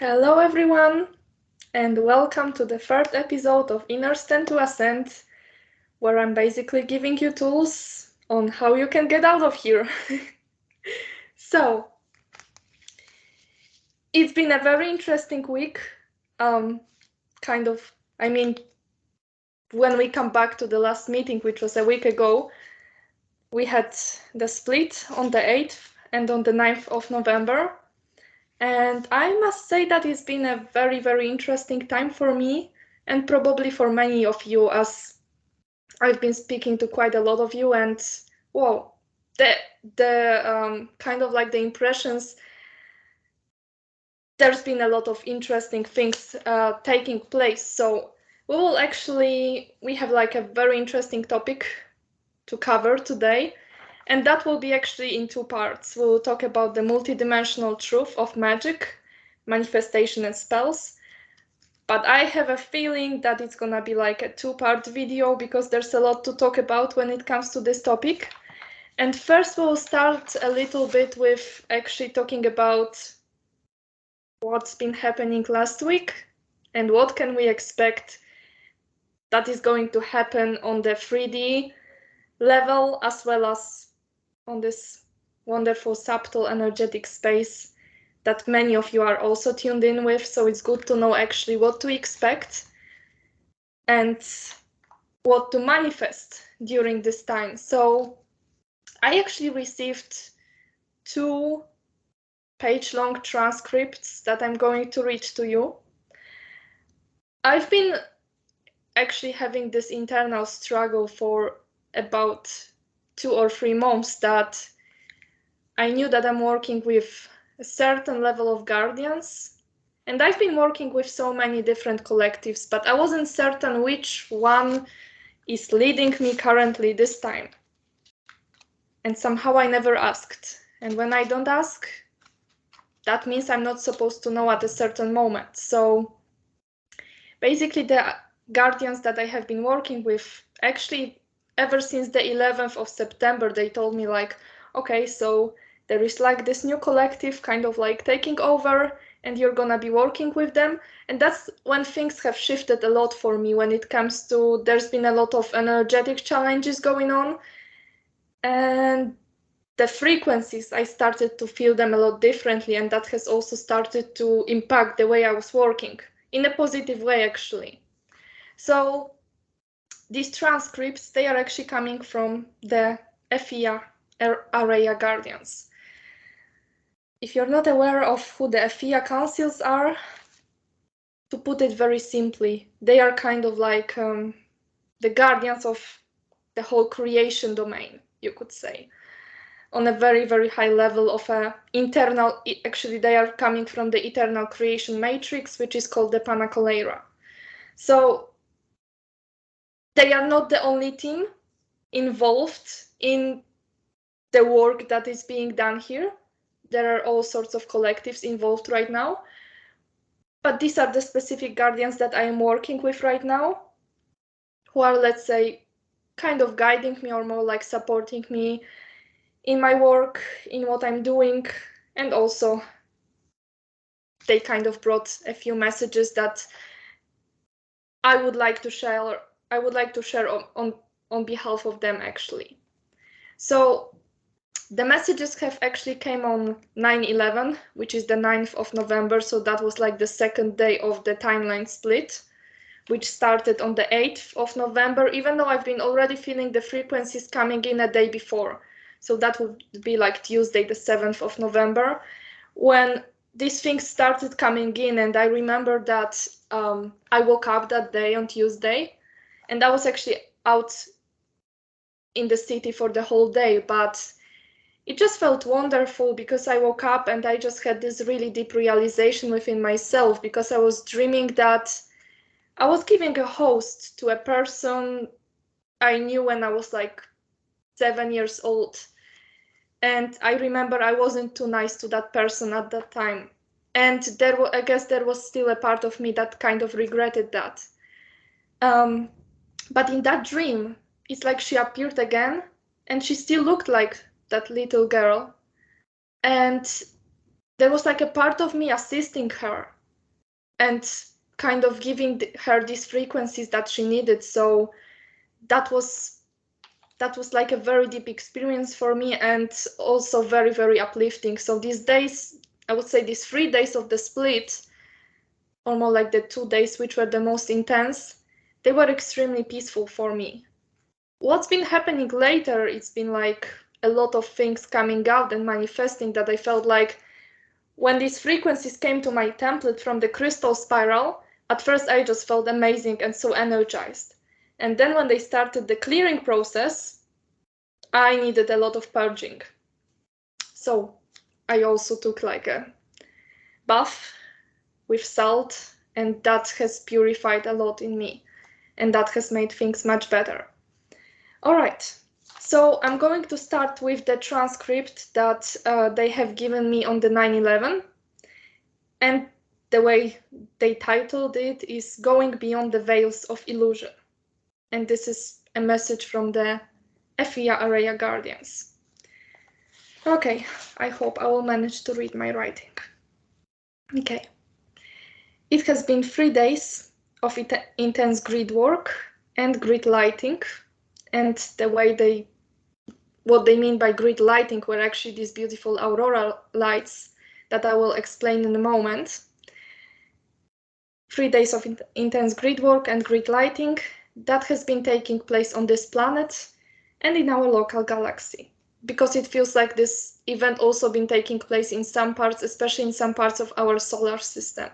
Hello everyone, and welcome to the third episode of Innerstand2Ascend, where I'm basically giving you tools on how you can get out of here. So, it's been a very interesting week. When we come back to the last meeting, which was a week ago, we had the split on the 8th and on the 9th of November. And I must say that it's been a very, very interesting time for me and probably for many of you, as I've been speaking to quite a lot of you, and wow, the kind of like the impressions, there's been a lot of interesting things taking place. So we have like a very interesting topic to cover today, and that will be actually in two parts. We'll talk about the multidimensional truth of magic, manifestation and spells. But I have a feeling that it's gonna be like a two-part video because there's a lot to talk about when it comes to this topic. And first we'll start a little bit with actually talking about what's been happening last week and what can we expect that is going to happen on the 3D level, as well as on this wonderful subtle energetic space that many of you are also tuned in with. So it's good to know actually what to expect and what to manifest during this time. So I actually received 2-page-long transcripts that I'm going to read to you. I've been actually having this internal struggle for about 2 or 3 months, that I knew that I'm working with a certain level of guardians, and I've been working with so many different collectives, but I wasn't certain which one is leading me currently this time. And somehow I never asked. And when I don't ask, that means I'm not supposed to know at a certain moment. So basically the guardians that I have been working with, actually ever since the 11th of September, they told me like, okay, so there is like this new collective kind of like taking over and you're gonna be working with them. And that's when things have shifted a lot for me when it comes to, there's been a lot of energetic challenges going on. And the frequencies, I started to feel them a lot differently, and that has also started to impact the way I was working, in a positive way actually. So these transcripts, they are actually coming from the AIAC guardians. If you're not aware of who the AIAC councils are, to put it very simply, they are kind of like the guardians of the whole creation domain, you could say, on a very, very high level of internal, actually they are coming from the eternal creation matrix, which is called the Panacolaira. So they are not the only team involved in the work that is being done here. There are all sorts of collectives involved right now, but these are the specific guardians that I am working with right now, who are, let's say, kind of guiding me, or more like supporting me in my work, in what I'm doing. And also they kind of brought a few messages that I would like to share. I would like to share on behalf of them actually. So the messages have actually came on 9/11, which is the 9th of November. So that was like the second day of the timeline split, which started on the 8th of November, even though I've been already feeling the frequencies coming in a day before. So that would be like Tuesday, the 7th of November, when these things started coming in. And I remember that I woke up that day on Tuesday, and I was actually out in the city for the whole day, but it just felt wonderful because I woke up and I just had this really deep realization within myself, because I was dreaming that I was giving a host to a person I knew when I was like 7 years old. And I remember I wasn't too nice to that person at that time. And I guess there was still a part of me that kind of regretted that. But in that dream, it's like she appeared again, and she still looked like that little girl. And there was like a part of me assisting her. and kind of giving her these frequencies that she needed. So that was like a very deep experience for me, and also very, very uplifting. So these days, I would say these 3 days of the split, or more like the 2 days which were the most intense, they were extremely peaceful for me. What's been happening later, it's been like a lot of things coming out and manifesting that I felt like when these frequencies came to my template from the crystal spiral, at first I just felt amazing and so energized. And then when they started the clearing process, I needed a lot of purging. So I also took like a bath with salt, and that has purified a lot in me, and that has made things much better. All right, so I'm going to start with the transcript that they have given me on the 9/11, and the way they titled it is Going Beyond the Veils of Illusion. And this is a message from the AIAC Guardians. Okay, I hope I will manage to read my writing. Okay. It has been 3 days of intense grid work and grid lighting, and the way what they mean by grid lighting were actually these beautiful Aurora lights that I will explain in a moment. 3 days of intense grid work and grid lighting that has been taking place on this planet and in our local galaxy, because it feels like this event also been taking place in some parts, especially in some parts of our solar system.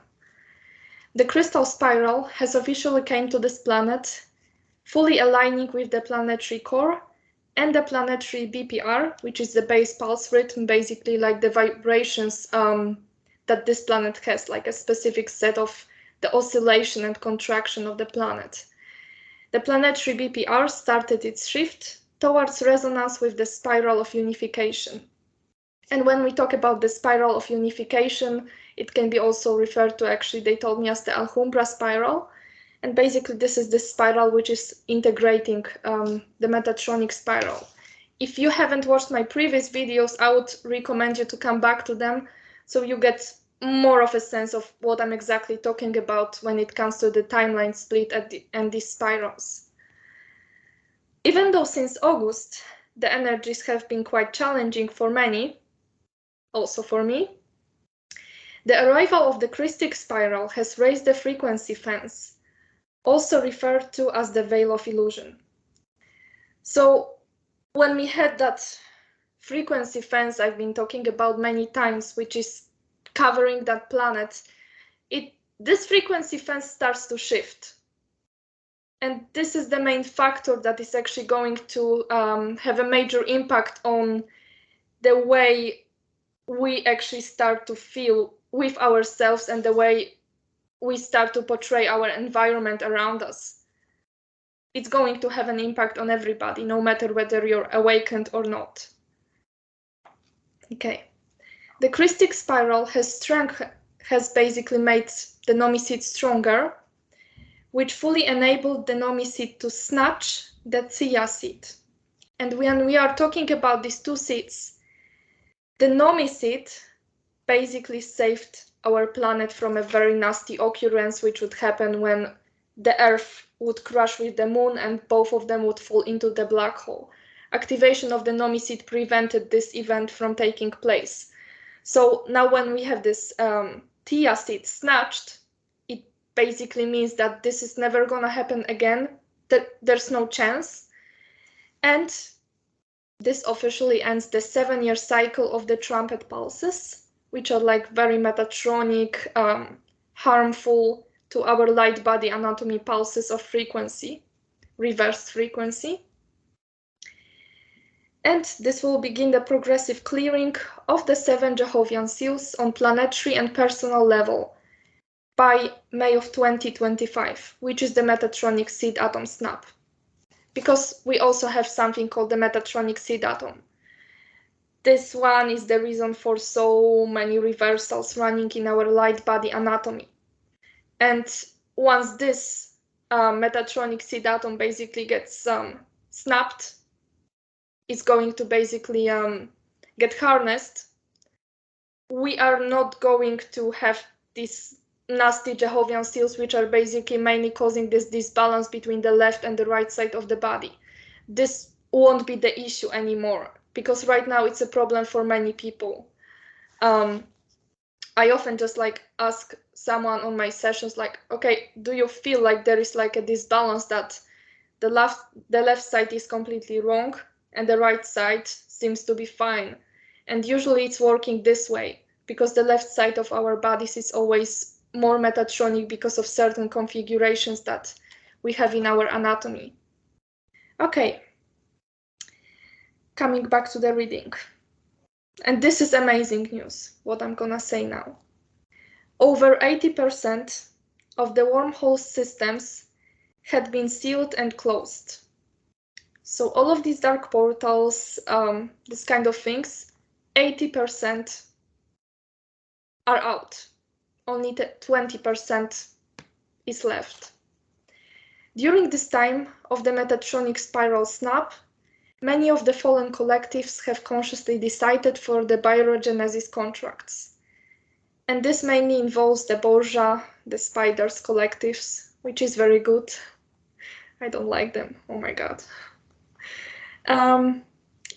The crystal spiral has officially came to this planet, fully aligning with the planetary core and the planetary BPR, which is the base pulse rhythm, basically like the vibrations that this planet has, like a specific set of the oscillation and contraction of the planet. The planetary BPR started its shift towards resonance with the spiral of unification. And when we talk about the spiral of unification, it can be also referred to, actually, they told me, as the Alhambra spiral. And basically, this is the spiral which is integrating the Metatronic spiral. If you haven't watched my previous videos, I would recommend you to come back to them so you get more of a sense of what I'm exactly talking about when it comes to the timeline split and these spirals. Even though since August, the energies have been quite challenging for many, also for me, the arrival of the christic spiral has raised the frequency fence, also referred to as the veil of illusion. So when we had that frequency fence I've been talking about many times, which is covering that planet, this frequency fence starts to shift. And this is the main factor that is actually going to have a major impact on the way we actually start to feel with ourselves and the way we start to portray our environment around us. It's going to have an impact on everybody, no matter whether you're awakened or not. Okay. The christic spiral has basically made the nomicide stronger, which fully enabled the nomicide to snatch the Theia seed. And when we are talking about these 2 seeds, the nomicide basically saved our planet from a very nasty occurrence, which would happen when the Earth would crash with the moon and both of them would fall into the black hole. Activation of the nomicide prevented this event from taking place. So now when we have this Theia seed snatched, it basically means that this is never going to happen again, that there's no chance. And this officially ends the 7-year cycle of the trumpet pulses, which are like very Metatronic, harmful to our light body anatomy pulses of frequency, reverse frequency. And this will begin the progressive clearing of the 7 Jehovian seals on planetary and personal level by May of 2025, which is the Metatronic seed atom snap. Because we also have something called the Metatronic seed atom. This one is the reason for so many reversals running in our light body anatomy. And once this Metatronic seed atom basically gets snapped, it's going to basically get harnessed. We are not going to have this nasty Jehovian seals, which are basically mainly causing this disbalance between the left and the right side of the body. This won't be the issue anymore, because right now it's a problem for many people. I often just like ask someone on my sessions, like, okay, do you feel like there is like a disbalance, that the left side is completely wrong and the right side seems to be fine? And usually it's working this way, because the left side of our bodies is always more Metatronic because of certain configurations that we have in our anatomy. Okay, coming back to the reading. And this is amazing news, what I'm gonna say now. Over 80% of the wormhole systems had been sealed and closed. So all of these dark portals, this kind of things, 80% are out. Only 20% is left. During this time of the Metatronic spiral snap, many of the fallen collectives have consciously decided for the biogenesis contracts. And this mainly involves the Borgia, the Spiders collectives, which is very good. I don't like them, oh my god.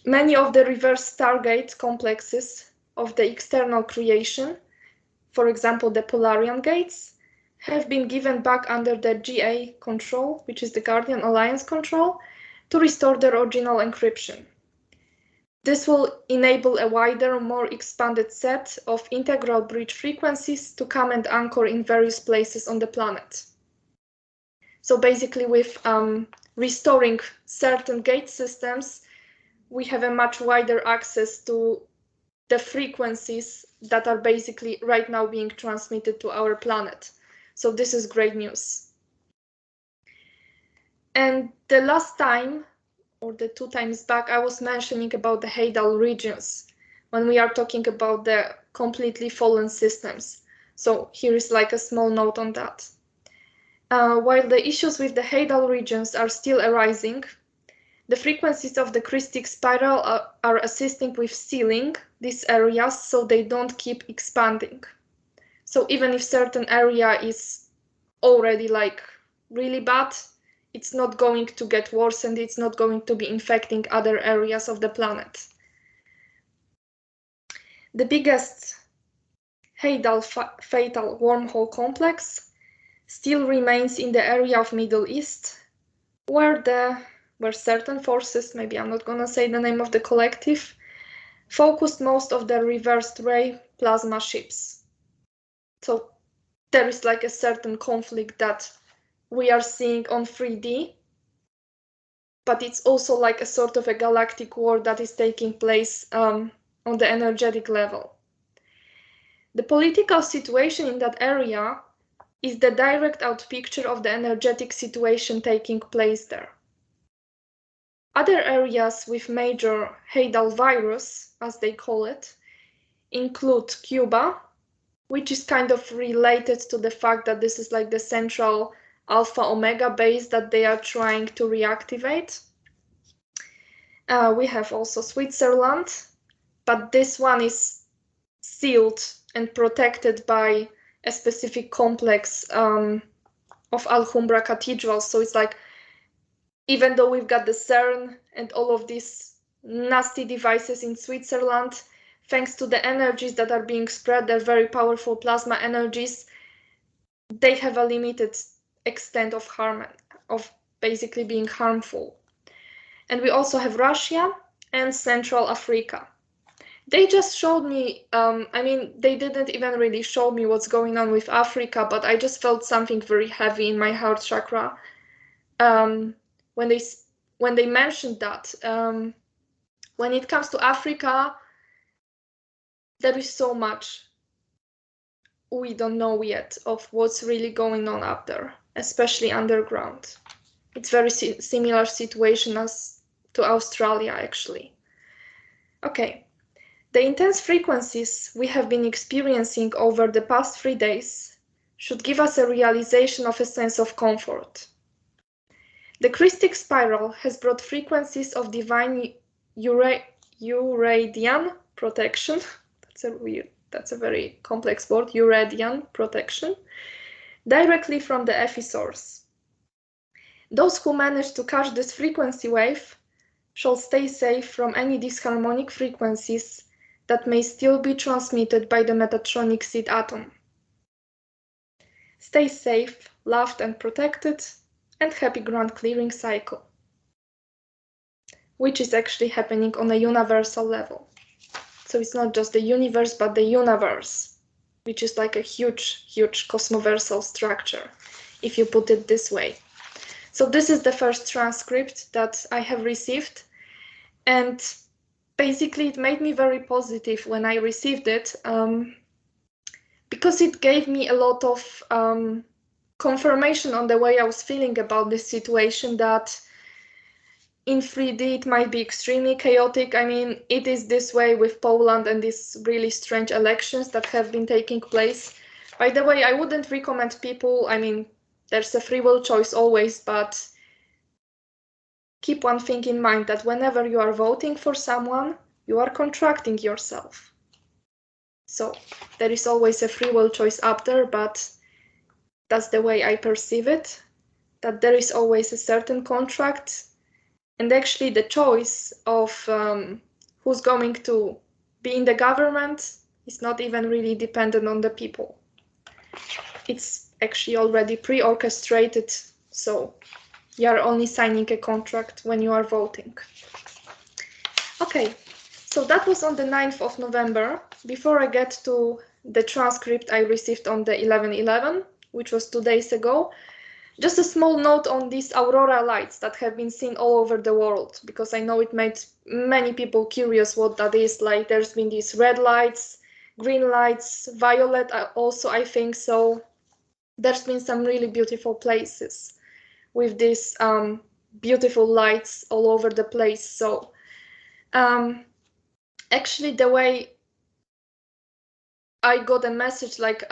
Many of the reverse Stargate complexes of the external creation, for example, the Polarian gates, have been given back under the GA control, which is the Guardian Alliance control, to restore their original encryption. This will enable a wider, more expanded set of integral bridge frequencies to come and anchor in various places on the planet. So basically with restoring certain gate systems, we have a much wider access to the frequencies that are basically right now being transmitted to our planet. So this is great news. And the last time, or the 2 times back, I was mentioning about the Hadal regions when we are talking about the completely fallen systems. So here is like a small note on that. While the issues with the Hadal regions are still arising, the frequencies of the christic spiral are assisting with sealing these areas so they don't keep expanding. So even if certain area is already like really bad, it's not going to get worse and it's not going to be infecting other areas of the planet. The biggest Hadal fatal wormhole complex still remains in the area of Middle East, where certain forces, maybe I'm not gonna say the name of the collective, focused most of the reversed ray plasma ships. So there is like a certain conflict that we are seeing on 3D, but it's also like a sort of a galactic war that is taking place on the energetic level. The political situation in that area is the direct out picture of the energetic situation taking place there. Other areas with major Hadal virus, as they call it, include Cuba, which is kind of related to the fact that this is like the central Alpha Omega base that they are trying to reactivate. We have also Switzerland, but this one is sealed and protected by a specific complex of Alhambra Cathedral. So it's like, even though we've got the CERN and all of these nasty devices in Switzerland, thanks to the energies that are being spread, they're very powerful plasma energies, they have a limited extent of harm, of basically being harmful. And we also have Russia and Central Africa. They just showed me, I mean, they didn't even really show me what's going on with Africa, but I just felt something very heavy in my heart chakra when they mentioned that. When it comes to Africa, there is so much we don't know yet of what's really going on up there, especially underground. It's very similar situation as to Australia, actually. Okay, the intense frequencies we have been experiencing over the past 3 days should give us a realization of a sense of comfort. The christic spiral has brought frequencies of divine Euradian protection, that's a weird that's a very complex word, Euradian protection, directly from the FE source. Those who manage to catch this frequency wave shall stay safe from any disharmonic frequencies that may still be transmitted by the Metatronic seed atom. Stay safe, loved and protected, and happy grand clearing cycle, which is actually happening on a universal level. So it's not just the universe, but the universe, which is like a huge, huge cosmoversal structure, if you put it this way. So this is the first transcript that I have received. And basically it made me very positive when I received it, because it gave me a lot of confirmation on the way I was feeling about this situation, that in 3D it might be extremely chaotic. I mean, it is this way with Poland and these really strange elections that have been taking place. By the way, I wouldn't recommend people, I mean, there's a free will choice always, but keep one thing in mind, that whenever you are voting for someone, you are contracting yourself. So there is always a free will choice up there, but that's the way I perceive it, that there is always a certain contract. And actually the choice of who's going to be in the government is not even really dependent on the people. It's actually already pre-orchestrated, so you are only signing a contract when you are voting. Okay, so that was on the 9th of November. Before I get to the transcript I received on the 11/11, which was 2 days ago, just a small note on these Aurora lights that have been seen all over the world, because I know it made many people curious what that is. Like, there's been these red lights, green lights, violet also, I think. So there's been some really beautiful places with these beautiful lights all over the place. So actually the way I got a message, like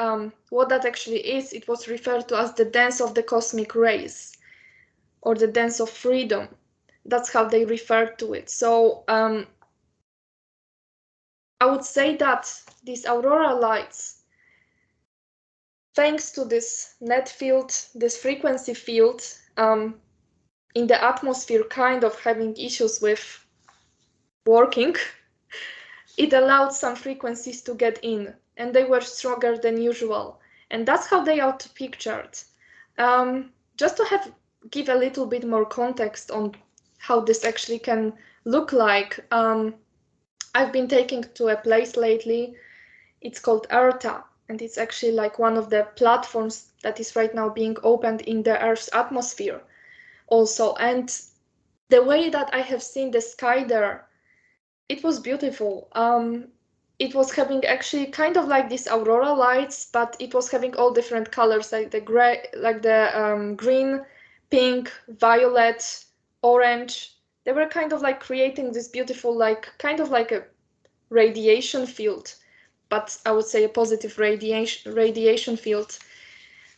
what that actually is, it was referred to as the dance of the cosmic rays, or the dance of freedom. That's how they referred to it. So I would say that these Aurora lights, thanks to this net field, this frequency field in the atmosphere kind of having issues with working, it allowed some frequencies to get in, and they were stronger than usual. And that's how they are pictured. Just to give a little bit more context on how this actually can look like, I've been taken to a place lately. It's called ERTA, and it's actually like one of the platforms that is right now being opened in the Earth's atmosphere also. And the way that I have seen the sky there, it was beautiful. It was having actually kind of like these Aurora lights, but it was having all different colors, like the gray, like the green, pink, violet, orange. They were kind of like creating this beautiful, like kind of like a radiation field, but I would say a positive radiation field.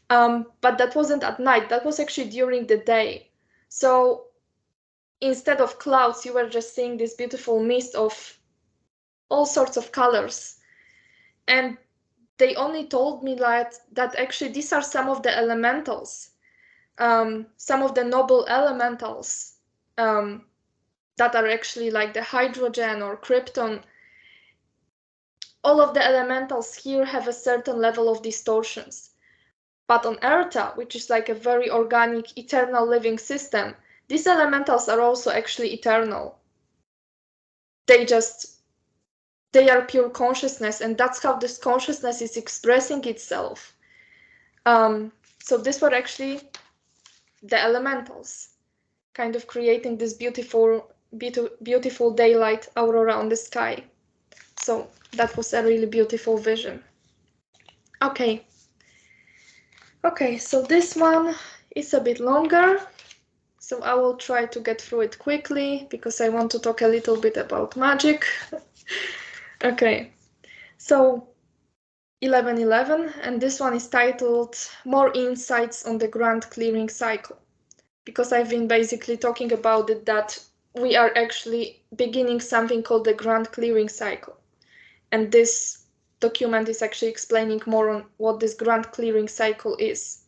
But that wasn't at night. That was actually during the day. So instead of clouds, you were just seeing this beautiful mist of all sorts of colors. And they only told me that actually these are some of the elementals, some of the noble elementals that are actually like the hydrogen or krypton. All of the elementals here have a certain level of distortions. But on ERTA, which is like a very organic, eternal living system, these elementals are also actually eternal. They are pure consciousness, and that's how this consciousness is expressing itself. So these were actually the elementals, kind of creating this beautiful daylight aurora on the sky. So that was a really beautiful vision. Okay, so this one is a bit longer, so I will try to get through it quickly because I want to talk a little bit about magic. Okay, so 11/11, and this one is titled More Insights on the Grand Clearing Cycle, because I've been basically talking about it, that we are actually beginning something called the Grand Clearing Cycle. And this document is actually explaining more on what this grand clearing cycle is.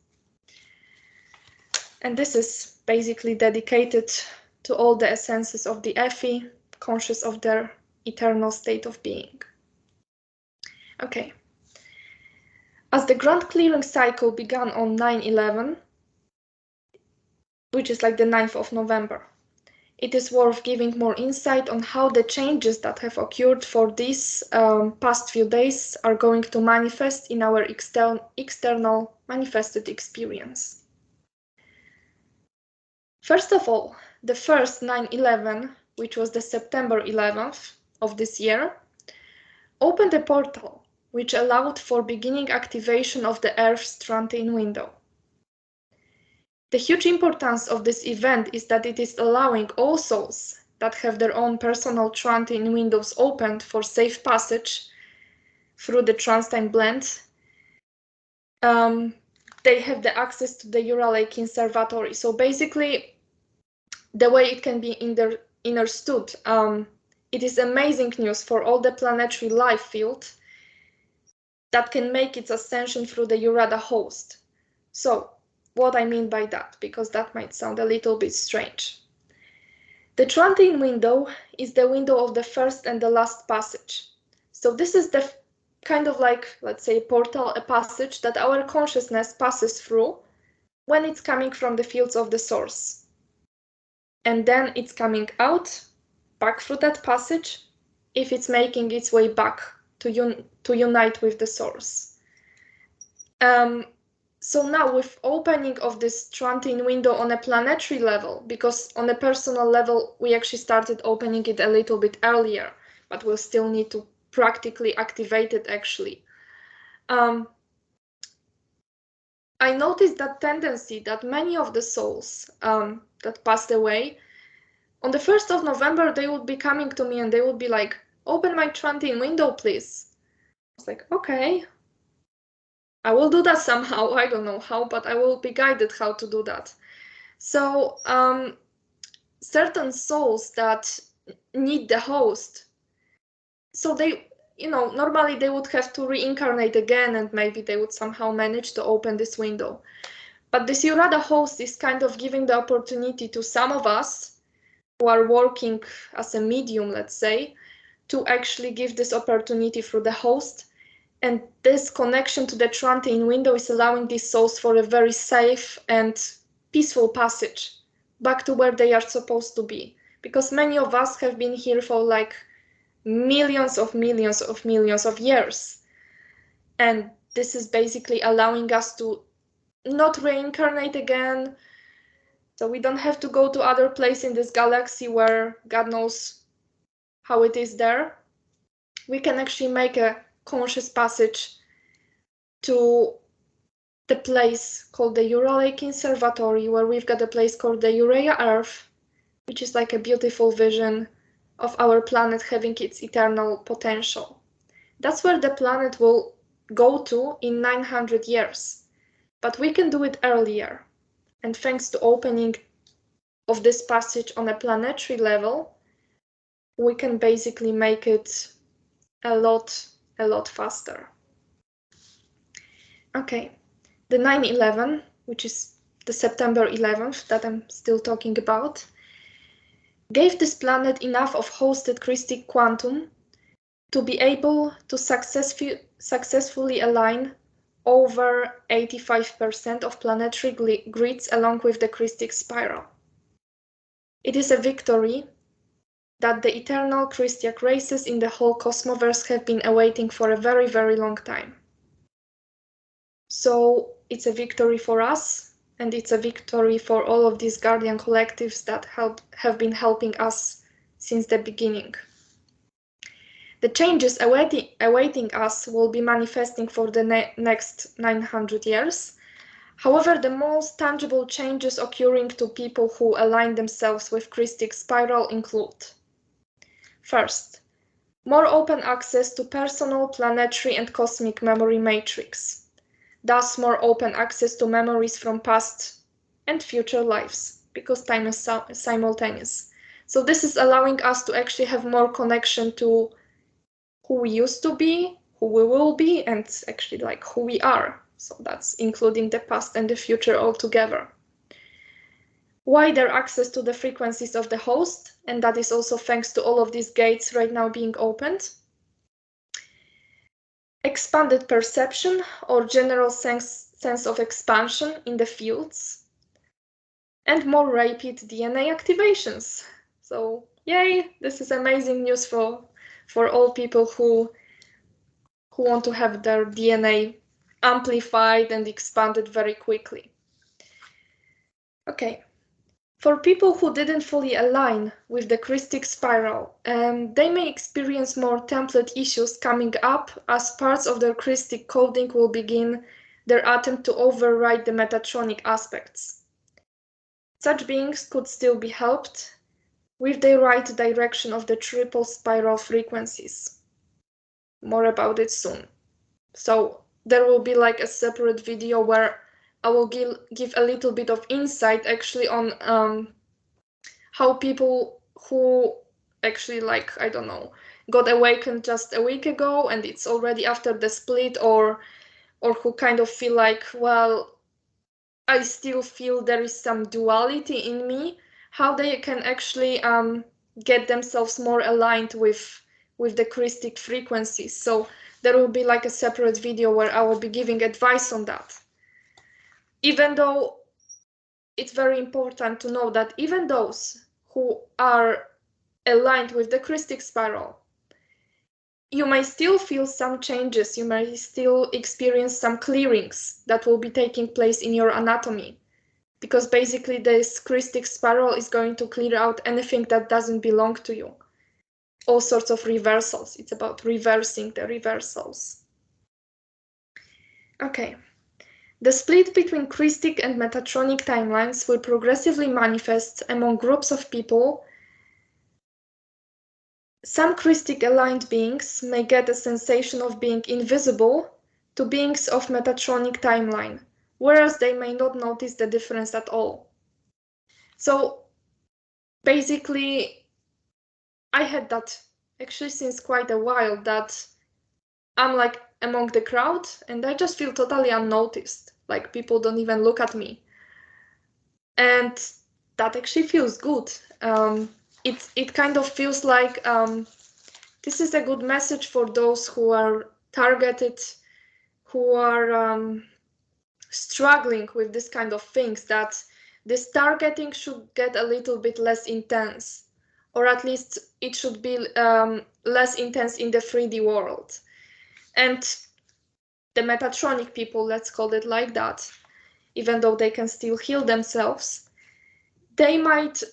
And this is basically dedicated to all the essences of the FE, conscious of their eternal state of being. Okay. As the grand clearing cycle began on 9/11, which is like the 9th of November, it is worth giving more insight on how the changes that have occurred for these past few days are going to manifest in our external manifested experience. First of all, the first 9/11, which was the September 11th of this year, opened a portal which allowed for beginning activation of the Earth's Trontin Window. The huge importance of this event is that it is allowing all souls that have their own personal Trontin windows opened for safe passage through the trans-time blend. They have the access to the Aurora Lights Conservatory. So basically, the way it can be understood, it is amazing news for all the planetary life field that can make its ascension through the Aurora host. So, what I mean by that, because that might sound a little bit strange. The Trontin window is the window of the first and the last passage. So this is the kind of like, let's say, portal, a passage that our consciousness passes through when it's coming from the fields of the source. And then it's coming out, back through that passage, if it's making its way back to unite with the source. So now with opening of this Trontin window on a planetary level, because on a personal level, we actually started opening it a little bit earlier, but we'll still need to practically activate it actually. I noticed that tendency that many of the souls that passed away, on the 1st of November, they would be coming to me and they would be like, open my Trontin window, please. I was like, okay. I will do that somehow. I don't know how, but I will be guided how to do that. So certain souls that need the host, so they, normally they would have to reincarnate again and maybe they would somehow manage to open this window. But this Aurora host is kind of giving the opportunity to some of us who are working as a medium, let's say, to actually give this opportunity through the host. And this connection to the Trontin window is allowing these souls for a very safe and peaceful passage back to where they are supposed to be. Because many of us have been here for like millions of years. And this is basically allowing us to not reincarnate again. So we don't have to go to other place in this galaxy where God knows how it is there. We can actually make a conscious passage to the place called the Aurora Lights Conservatory, where we've got a place called the Aurora Earth, which is like a beautiful vision of our planet having its eternal potential. That's where the planet will go to in 900 years. But we can do it earlier. And thanks to opening of this passage on a planetary level, we can basically make it a lot faster. Okay, the 9/11, which is the September 11th that I'm still talking about, gave this planet enough of hosted christic quantum to be able to successfully align over 85% of planetary grids along with the christic spiral. It is a victory that the eternal Christic races in the whole cosmoverse have been awaiting for a very, very long time. So it's a victory for us, and it's a victory for all of these guardian collectives that have been helping us since the beginning. The changes awaiting us will be manifesting for the next 900 years. However, the most tangible changes occurring to people who align themselves with Christic spiral include: first, more open access to personal, planetary, and cosmic memory matrix. Thus, more open access to memories from past and future lives, because time is simultaneous. So this is allowing us to actually have more connection to who we used to be, who we will be and actually like who we are. So that's including the past and the future all together. Wider access to the frequencies of the host, and that is also thanks to all of these gates right now being opened. Expanded perception or general sense of expansion in the fields. And more rapid DNA activations. So yay, this is amazing news for all people who want to have their DNA amplified and expanded very quickly. Okay. For people who didn't fully align with the christic spiral, they may experience more template issues coming up as parts of their christic coding will begin their attempt to override the Metatronic aspects. Such beings could still be helped with the right direction of the triple spiral frequencies. More about it soon. So there will be like a separate video where I will give a little bit of insight actually on how people who actually like, I don't know, got awakened just a week ago and it's already after the split, or who kind of feel like, well, I still feel there is some duality in me, how they can actually get themselves more aligned with the christic frequencies. So there will be like a separate video where I will be giving advice on that. Even though it's very important to know that even those who are aligned with the christic spiral, you may still feel some changes, you may still experience some clearings that will be taking place in your anatomy, because basically this christic spiral is going to clear out anything that doesn't belong to you. All sorts of reversals. It's about reversing the reversals. Okay. The split between christic and Metatronic timelines will progressively manifest among groups of people. Some christic aligned beings may get a sensation of being invisible to beings of Metatronic timeline, whereas they may not notice the difference at all. So basically, I had that actually since quite a while, that I'm like among the crowd and I just feel totally unnoticed, like people don't even look at me. And that actually feels good. It kind of feels like this is a good message for those who are targeted, who are struggling with this kind of things, that this targeting should get a little bit less intense, or at least it should be less intense in the 3D world. And the Metatronic people, let's call it like that, even though they can still heal themselves, they might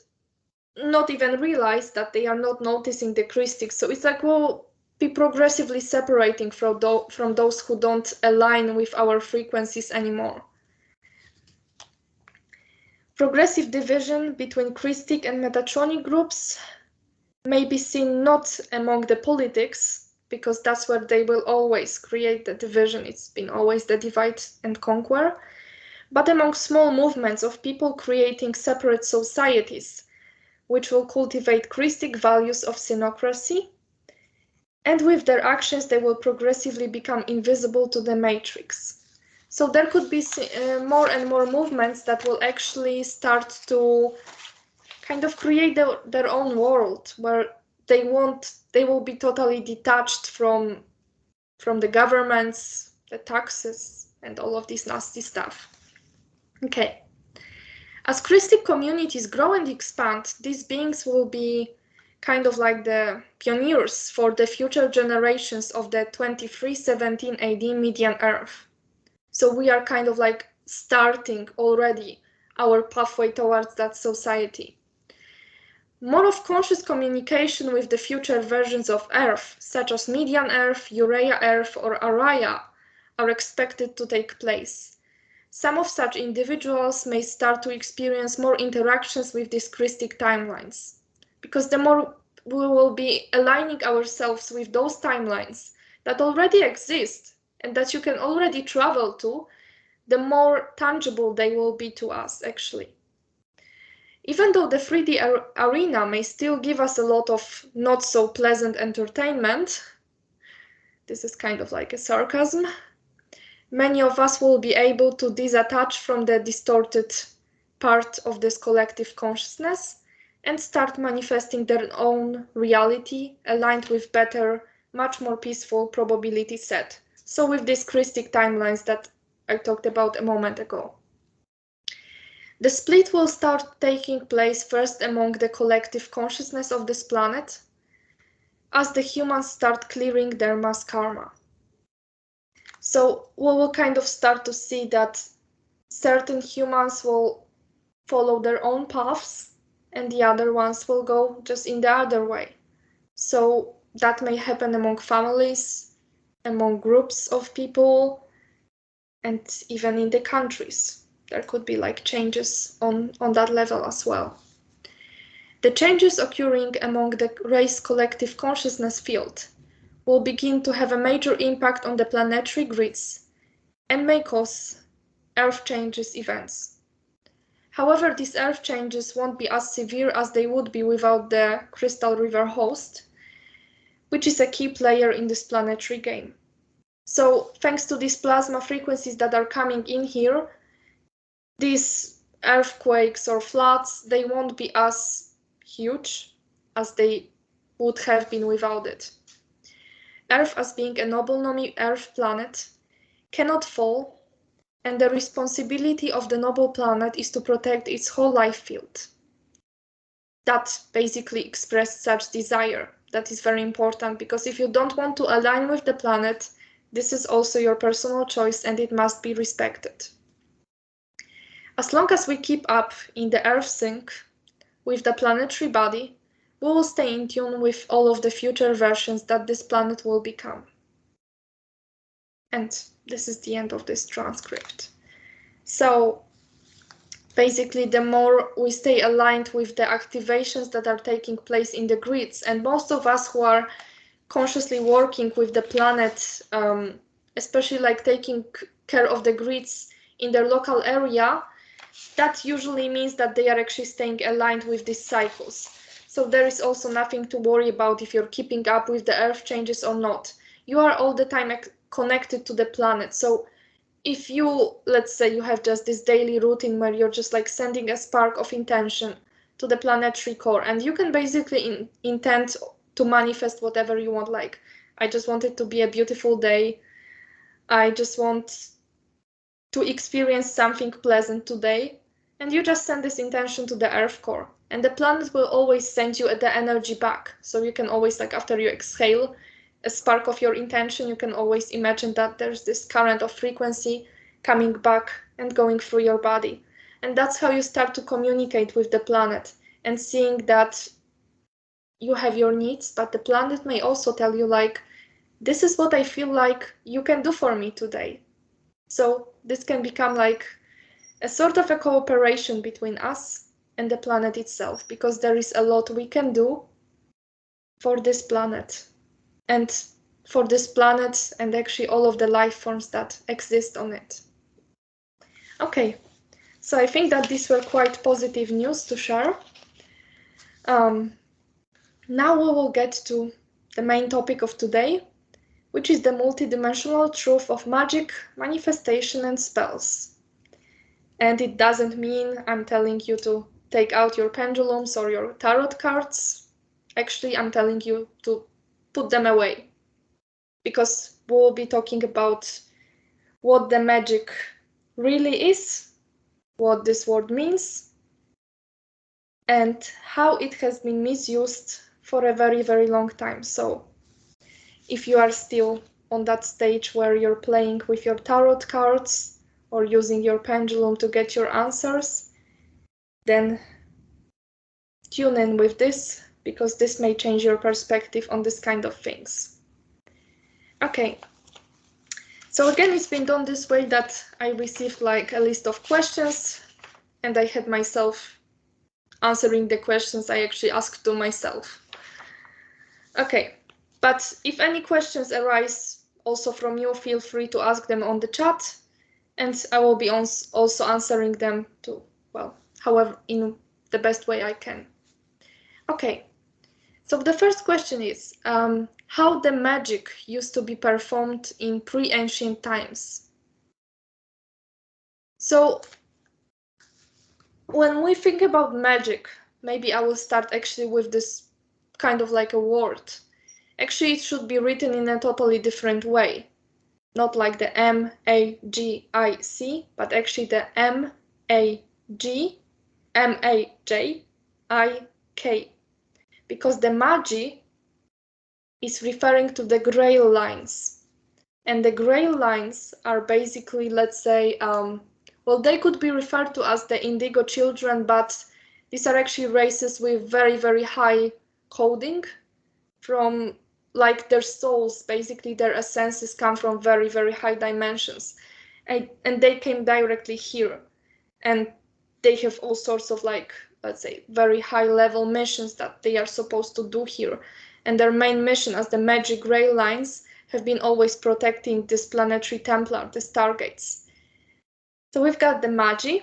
not even realize that they are not noticing the christic. So it's like we'll be progressively separating from those who don't align with our frequencies anymore. Progressive division between christic and Metatronic groups may be seen not among the politics, because that's where they will always create the division. It's been always the divide and conquer, but among small movements of people creating separate societies, which will cultivate christic values of synchronicity, and with their actions they will progressively become invisible to the matrix. So there could be more and more movements that will actually start to kind of create their own world, where they will be totally detached from the governments, the taxes, and all of this nasty stuff. Okay. As christic communities grow and expand, these beings will be kind of like the pioneers for the future generations of the 2317 AD Median Earth. So we are kind of like starting already our pathway towards that society. More of conscious communication with the future versions of Earth, such as Median Earth, Uriah Earth, or Araya, are expected to take place. Some of such individuals may start to experience more interactions with these christic timelines, because the more we will be aligning ourselves with those timelines that already exist and that you can already travel to, the more tangible they will be to us, actually. Even though the 3D arena may still give us a lot of not so pleasant entertainment, this is kind of like a sarcasm, many of us will be able to disattach from the distorted part of this collective consciousness and start manifesting their own reality aligned with better, much more peaceful probability set. So with these christic timelines that I talked about a moment ago. The split will start taking place first among the collective consciousness of this planet, as the humans start clearing their mass karma. So we will kind of start to see that certain humans will follow their own paths and the other ones will go just in the other way. So that may happen among families, among groups of people, and even in the countries. There could be like changes on that level as well. The changes occurring among the race collective consciousness field will begin to have a major impact on the planetary grids and may cause Earth changes events. However, these Earth changes won't be as severe as they would be without the Crystal River host, which is a key player in this planetary game. So thanks to these plasma frequencies that are coming in here, these earthquakes or floods, they won't be as huge as they would have been without it. Earth, as being a noble Earth planet, cannot fall, and the responsibility of the noble planet is to protect its whole life field. That basically expressed such desire. That is very important, because if you don't want to align with the planet, this is also your personal choice and it must be respected. As long as we keep up in the Earth sync with the planetary body, we will stay in tune with all of the future versions that this planet will become. And this is the end of this transcript. So basically, the more we stay aligned with the activations that are taking place in the grids, and most of us who are consciously working with the planet, especially like taking care of the grids in their local area, that usually means that they are actually staying aligned with these cycles. So there is also nothing to worry about if you're keeping up with the Earth changes or not. You are all the time connected to the planet. So if you, let's say you have just this daily routine where you're just like sending a spark of intention to the planetary core, and you can basically intend to manifest whatever you want. Like, I just want it to be a beautiful day. I just want to experience something pleasant today. And you just send this intention to the Earth core, and the planet will always send you the energy back. So you can always, like after you exhale a spark of your intention, you can always imagine that there's this current of frequency coming back and going through your body. And that's how you start to communicate with the planet and seeing that you have your needs, but the planet may also tell you like, this is what I feel like you can do for me today. So this can become like a sort of a cooperation between us and the planet itself, because there is a lot we can do for this planet and for this planet and actually all of the life forms that exist on it. Okay, so I think that these were quite positive news to share. Now we will get to the main topic of today, which is the multidimensional truth of magic, manifestation, and spells. And it doesn't mean I'm telling you to take out your pendulums or your tarot cards. Actually, I'm telling you to put them away, because we'll be talking about what the magic really is, what this word means, and how it has been misused for a very, very long time. So if you are still on that stage where you're playing with your tarot cards or using your pendulum to get your answers, then tune in with this, because this may change your perspective on this kind of things. Okay, so again, it's been done this way that I received like a list of questions and I had myself answering the questions I actually asked to myself. Okay, but if any questions arise also from you, feel free to ask them on the chat, and I will be also answering them to, well, however, in the best way I can. Okay, so the first question is, how the magic used to be performed in pre-ancient times. So when we think about magic, maybe I will start actually with this kind of like a word. Actually, it should be written in a totally different way. Not like the M-A-G-I-C, but actually the M-A-J-I-K. Because the Magi is referring to the grail lines. And the grail lines are basically, let's say, well, they could be referred to as the indigo children, but these are actually races with very, very high coding from like their souls, basically their essences come from very, very high dimensions. And they came directly here. And they have all sorts of like, let's say, very high level missions that they are supposed to do here. And their main mission as the Magic Grail Lines have been always protecting this planetary Templar, the Stargates. So we've got the Magi,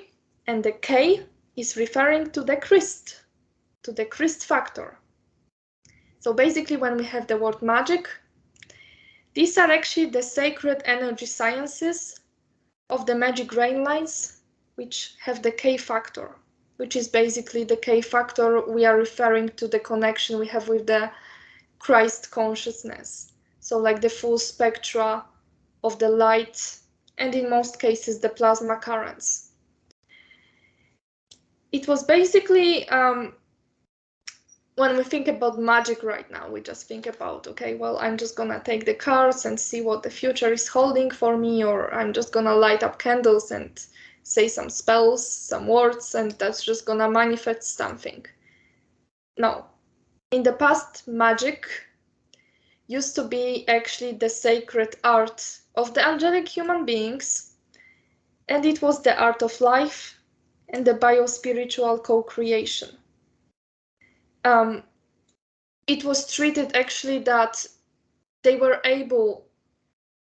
and the K is referring to the Christ factor. So basically when we have the word magic, these are actually the sacred energy sciences of the Magic Grail Lines, which have the K factor, which is basically the K factor we are referring to the connection we have with the Christ consciousness. So like the full spectra of the light, and in most cases the plasma currents. It was basically, when we think about magic right now, we just think about, okay, well, I'm just gonna take the cards and see what the future is holding for me, or I'm just gonna light up candles and say some spells, some words, and that's just gonna manifest something. No. In the past, magic used to be actually the sacred art of the angelic human beings, and it was the art of life and the biospiritual co-creation. It was treated actually that they were able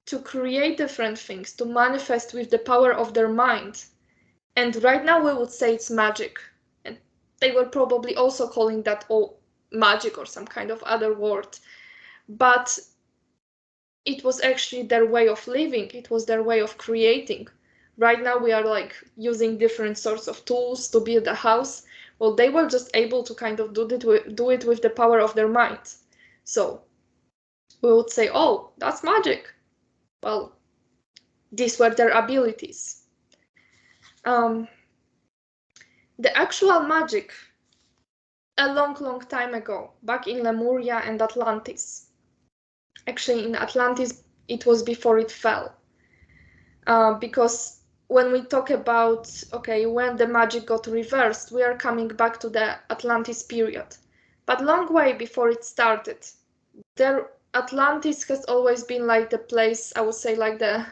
to create different things, to manifest with the power of their mind. And right now we would say it's magic. And they were probably also calling that magic or some kind of other word. But it was actually their way of living. It was their way of creating. Right now we are like using different sorts of tools to build a house. Well, they were just able to kind of do it with the power of their mind. So we would say, oh, that's magic. Well, these were their abilities. The actual magic, a long, long time ago, back in Lemuria and Atlantis. Actually, in Atlantis, it was before it fell. Because when we talk about, okay, when the magic got reversed, we are coming back to the Atlantis period. But long way before it started, Atlantis has always been like the place, I would say, like the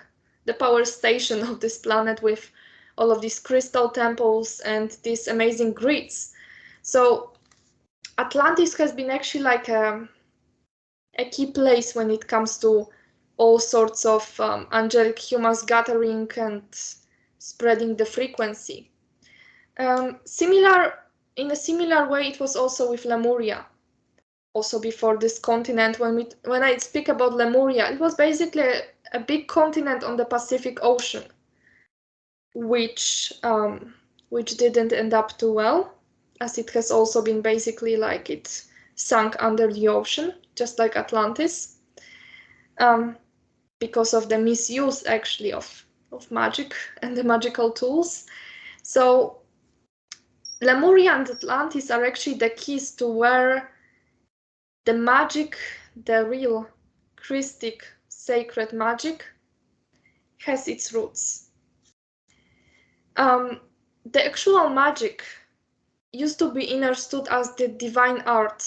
power station of this planet with all of these crystal temples and these amazing grids. So Atlantis has been actually like a key place when it comes to all sorts of angelic humans gathering and spreading the frequency. In a similar way, it was also with Lemuria. Also before this continent, when I speak about Lemuria, it was basically a big continent on the Pacific Ocean, which didn't end up too well, as it has also been basically like it sunk under the ocean, just like Atlantis, because of the misuse actually of magic and the magical tools. So Lemuria and Atlantis are actually the keys to where the magic, the real christic sacred magic, has its roots. The actual magic used to be understood as the divine art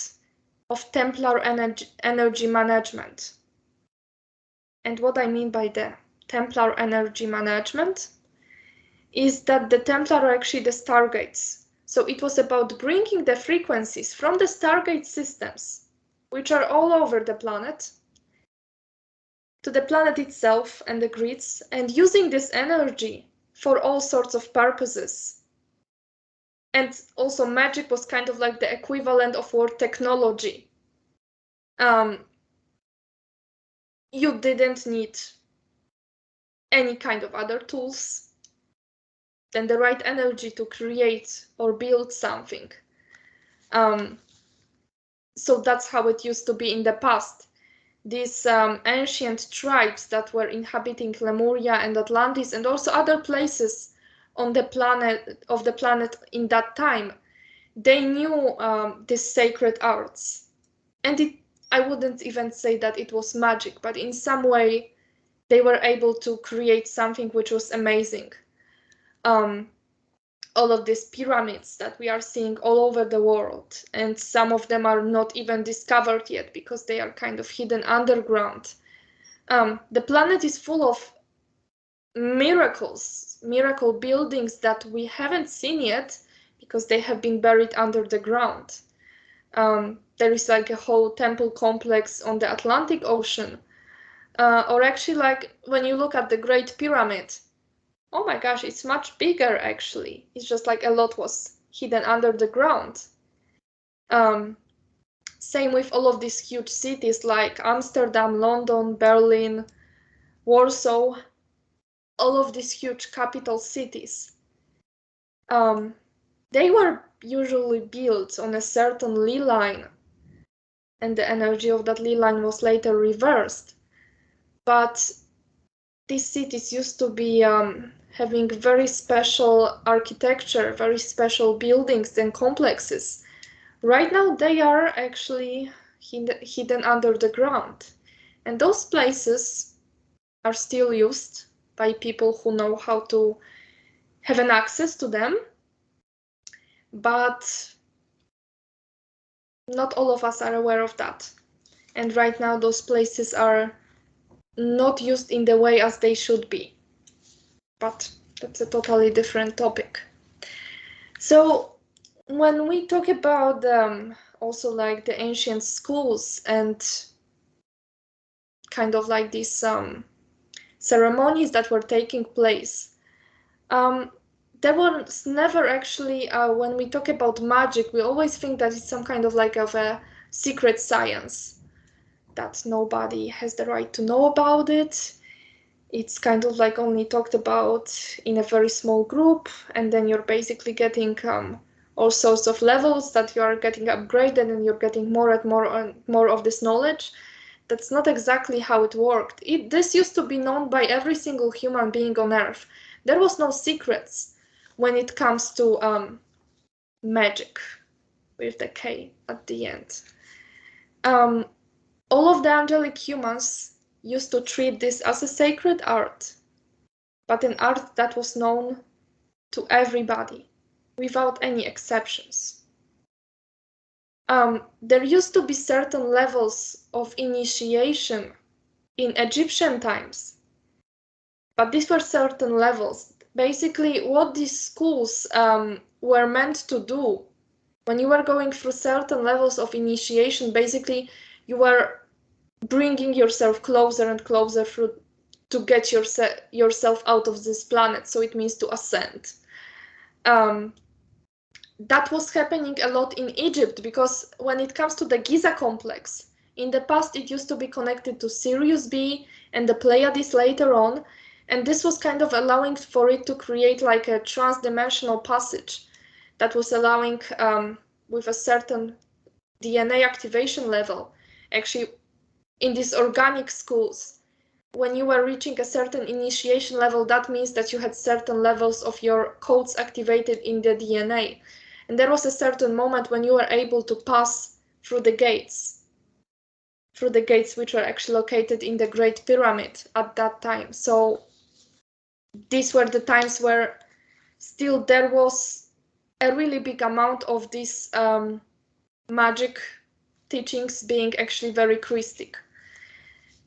of Templar energy management. And what I mean by the Templar energy management is that the Templar are actually the Stargates. So it was about bringing the frequencies from the Stargate systems, which are all over the planet, to the planet itself and the grids, and using this energy for all sorts of purposes. And also magic was kind of like the equivalent of word technology. you didn't need any kind of other tools than the right energy to create or build something. So that's how it used to be in the past. These ancient tribes that were inhabiting Lemuria and Atlantis and also other places on the planet in that time, they knew these sacred arts. And I wouldn't even say that it was magic, but in some way they were able to create something which was amazing. All of these pyramids that we are seeing all over the world, and some of them are not even discovered yet because they are kind of hidden underground. The planet is full of miracle buildings that we haven't seen yet because they have been buried under the ground. There is like a whole temple complex on the Atlantic Ocean. Or actually, like when you look at the Great Pyramid, oh my gosh, it's much bigger actually. It's just like a lot was hidden under the ground. Same with all of these huge cities like Amsterdam, London, Berlin, Warsaw, all of these huge capital cities. They were usually built on a certain ley line, and the energy of that ley line was later reversed. But these cities used to be having very special architecture, very special buildings and complexes. Right now they are actually hidden under the ground. And those places are still used by people who know how to have an access to them. But not all of us are aware of that. And right now those places are not used in the way as they should be. But that's a totally different topic. So when we talk about also like the ancient schools and kind of like these ceremonies that were taking place, there was never actually, when we talk about magic, we always think that it's some kind of like of a secret science, that nobody has the right to know about it. It's kind of like only talked about in a very small group, and then you're basically getting all sorts of levels that you are getting upgraded, and you're getting more and more of this knowledge. That's not exactly how it worked. This used to be known by every single human being on Earth. There was no secrets when it comes to magic, with the K at the end. All of the angelic humans used to treat this as a sacred art, but an art that was known to everybody, without any exceptions. There used to be certain levels of initiation in Egyptian times, but these were certain levels. Basically, what these schools were meant to do, when you were going through certain levels of initiation, basically you were bringing yourself closer and closer to get yourself out of this planet. So it means to ascend. That was happening a lot in Egypt, because when it comes to the Giza complex, in the past it used to be connected to Sirius B and the Pleiades later on, and this was kind of allowing for it to create like a trans-dimensional passage that was allowing with a certain DNA activation level. Actually, in these organic schools, when you were reaching a certain initiation level, that means that you had certain levels of your codes activated in the DNA. And there was a certain moment when you were able to pass through the gates which were actually located in the Great Pyramid at that time. So these were the times where still there was a really big amount of these magic teachings being actually very christic.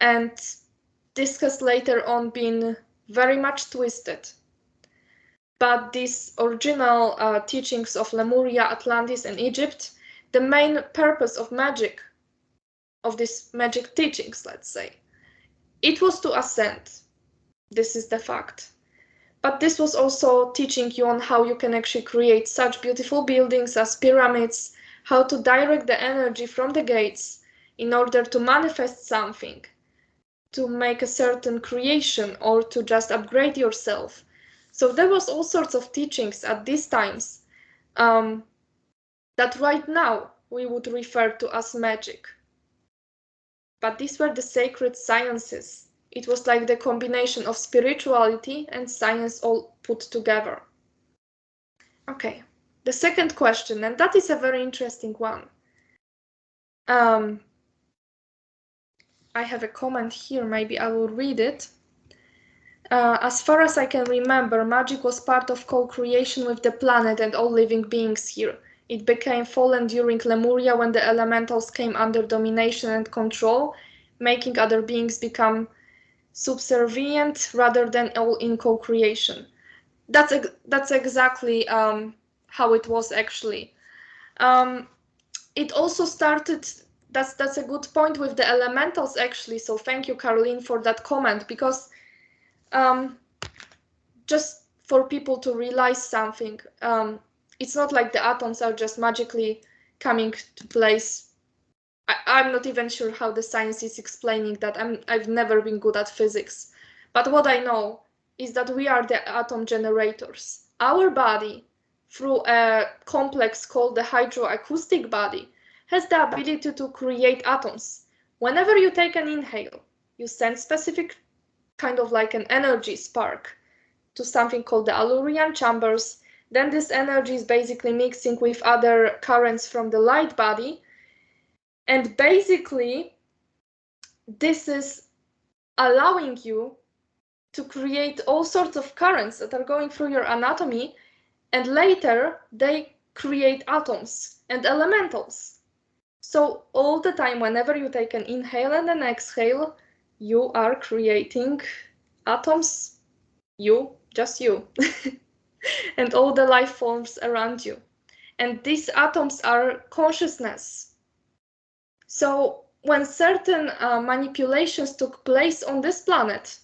And this has later on been very much twisted. But these original teachings of Lemuria, Atlantis, and Egypt, the main purpose of magic, of these magic teachings, let's say, it was to ascend. This is the fact. But this was also teaching you on how you can actually create such beautiful buildings as pyramids, how to direct the energy from the gates in order to manifest something. to make a certain creation or to just upgrade yourself. So there was all sorts of teachings at these times that right now we would refer to as magic. But these were the sacred sciences. It was like the combination of spirituality and science all put together. Okay, the second question, and that is a very interesting one. I have a comment here, maybe I will read it. As far as I can remember, magic was part of co-creation with the planet and all living beings here. It became fallen during Lemuria when the elementals came under domination and control, making other beings become subservient rather than all in co-creation. That's exactly how it was actually. It also started, that's a good point with the elementals actually, so thank you, Caroline, for that comment, because just for people to realize something, it's not like the atoms are just magically coming to place. I'm not even sure how the science is explaining that. I've never been good at physics. But what I know is that we are the atom generators. Our body, through a complex called the hydroacoustic body, has the ability to create atoms. Whenever you take an inhale, you send specific kind of like an energy spark to something called the Allurian chambers. Then this energy is basically mixing with other currents from the light body. And basically, this is allowing you to create all sorts of currents that are going through your anatomy, and later they create atoms and elementals. So all the time, whenever you take an inhale and an exhale, you are creating atoms, just you, and all the life forms around you. And these atoms are consciousness. So when certain manipulations took place on this planet,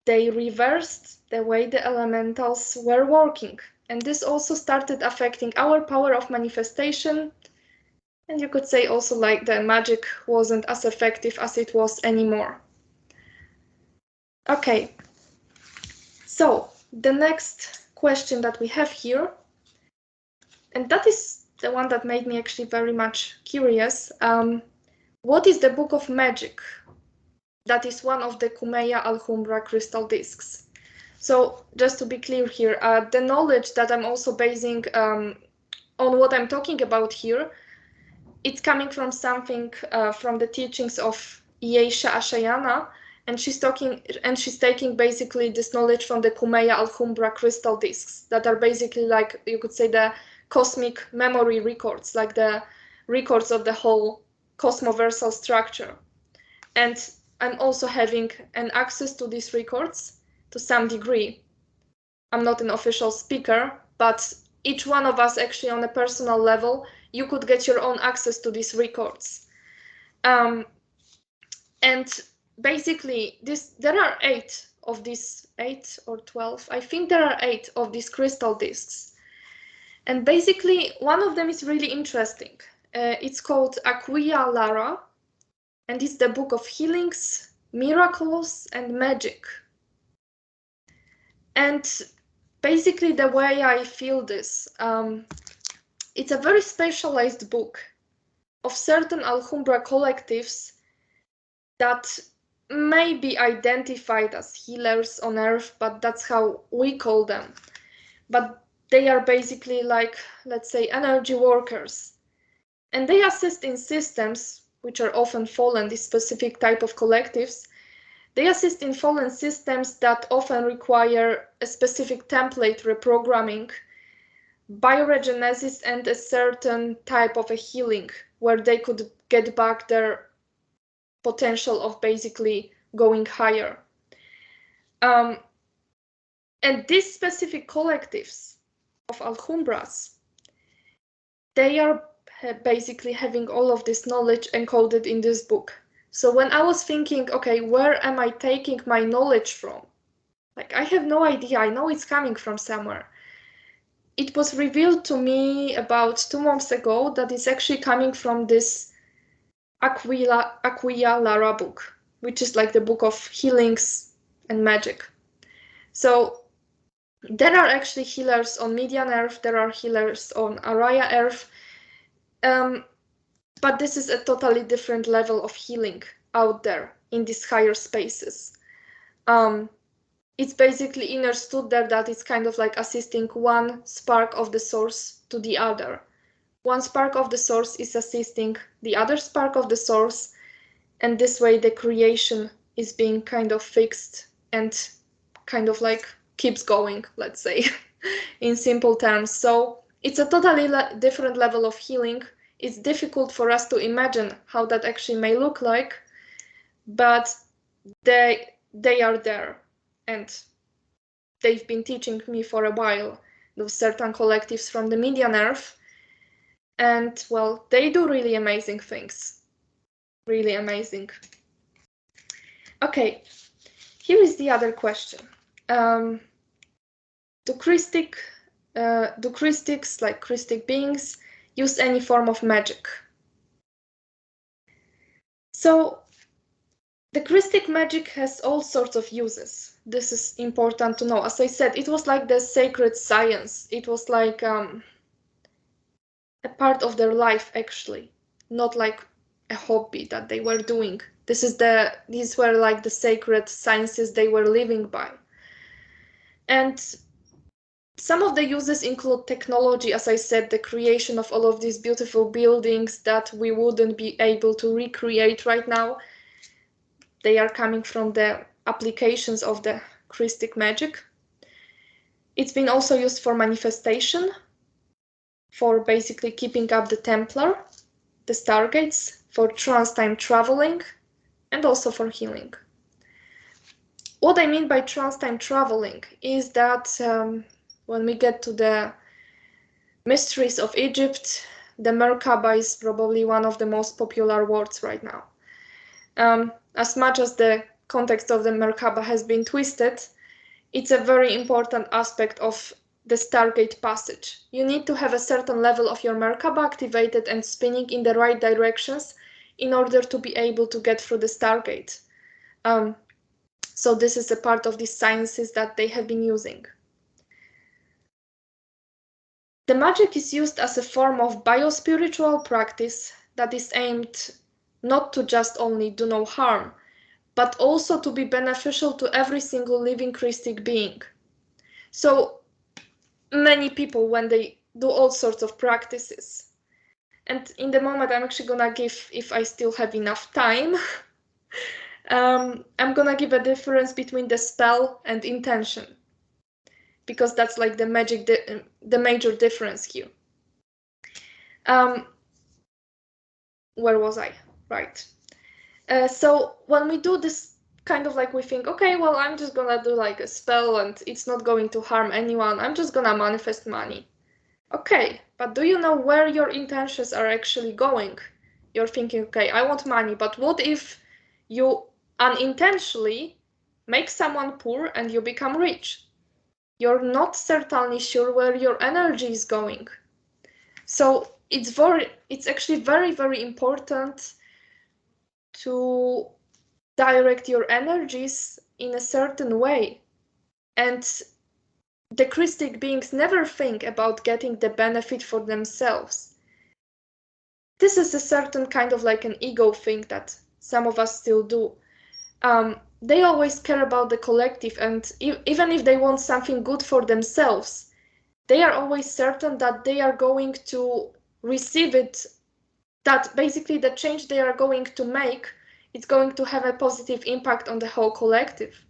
they reversed the way the elementals were working. And this also started affecting our power of manifestation. And you could say also like the magic wasn't as effective as it was anymore. Okay, so the next question that we have here, and that is the one that made me actually very much curious. What is the Book of Magic? That is one of the Cumeya Alhambra crystal discs. So just to be clear here, the knowledge that I'm also basing on what I'm talking about here, it's coming from something from the teachings of Yeisha Ashayana, and she's taking basically this knowledge from the Cumeya Alhambra crystal discs that are basically like, you could say, the cosmic memory records, like the records of the whole cosmoversal structure. And I'm also having an access to these records to some degree. I'm not an official speaker, but each one of us actually on a personal level, you could get your own access to these records. And basically there are 8 of these, 8 or 12, I think there are 8 of these crystal discs. And basically one of them is really interesting. It's called Aquia Lara, and it's the book of healings, miracles, and magic. And basically the way I feel this, it's a very specialized book of certain Alhambra collectives that may be identified as healers on Earth, but that's how we call them. But they are basically like, let's say, energy workers. And they assist in systems which are often fallen, this specific type of collectives. They assist in fallen systems that often require a specific template reprogramming, bioregenesis, and a certain type of a healing where they could get back their potential of basically going higher. And these specific collectives of Alhambras, they are basically having all of this knowledge encoded in this book. So when I was thinking, okay, where am I taking my knowledge from? Like, I have no idea. I know it's coming from somewhere. It was revealed to me about 2 months ago that it's actually coming from this Lara book, which is like the book of healings and magic. So there are actually healers on Median Earth, there are healers on Araya Earth, but this is a totally different level of healing out there in these higher spaces. It's basically understood there that it's kind of like assisting one spark of the source to the other. One spark of the source is assisting the other spark of the source, and this way the creation is being kind of fixed and kind of like keeps going, let's say, in simple terms. So it's a totally different level of healing. It's difficult for us to imagine how that actually may look like, but they are there, and they've been teaching me for a while, those certain collectives from the Median Earth, and well, they do really amazing things. Really amazing. Okay, here is the other question. Do christics, like christic beings, use any form of magic? So the christic magic has all sorts of uses. This is important to know. As I said, it was like the sacred science. It was like a part of their life, actually, not like a hobby that they were doing. These were like the sacred sciences they were living by. And some of the uses include technology, as I said, the creation of all of these beautiful buildings that we wouldn't be able to recreate right now. They are coming from the applications of the christic magic. It's been also used for manifestation, for basically keeping up the Templar, the Stargates, for trans-time traveling, and also for healing. What I mean by trans-time traveling is that when we get to the mysteries of Egypt, the Merkaba is probably one of the most popular words right now. As much as the context of the Merkaba has been twisted, it's a very important aspect of the Stargate passage. You need to have a certain level of your Merkaba activated and spinning in the right directions in order to be able to get through the Stargate. So this is a part of these sciences that they have been using. The magic is used as a form of biospiritual practice that is aimed not to just only do no harm, but also to be beneficial to every single living christic being. So many people, when they do all sorts of practices, and in the moment I'm actually gonna give, if I still have enough time, I'm gonna give a difference between the spell and intention, because that's like the major difference here. Where was I? Right. So when we do this, kind of like we think, okay, well, I'm just gonna do like a spell and it's not going to harm anyone. I'm just gonna manifest money. Okay, but do you know where your intentions are actually going? You're thinking, okay, I want money, but what if you unintentionally make someone poor and you become rich? You're not certainly sure where your energy is going. So it's actually very, very important to direct your energies in a certain way. And the christic beings never think about getting the benefit for themselves. This is a certain kind of like an ego thing that some of us still do. They always care about the collective, and even if they want something good for themselves, they are always certain that they are going to receive it, that basically the change they are going to make, it's going to have a positive impact on the whole collective.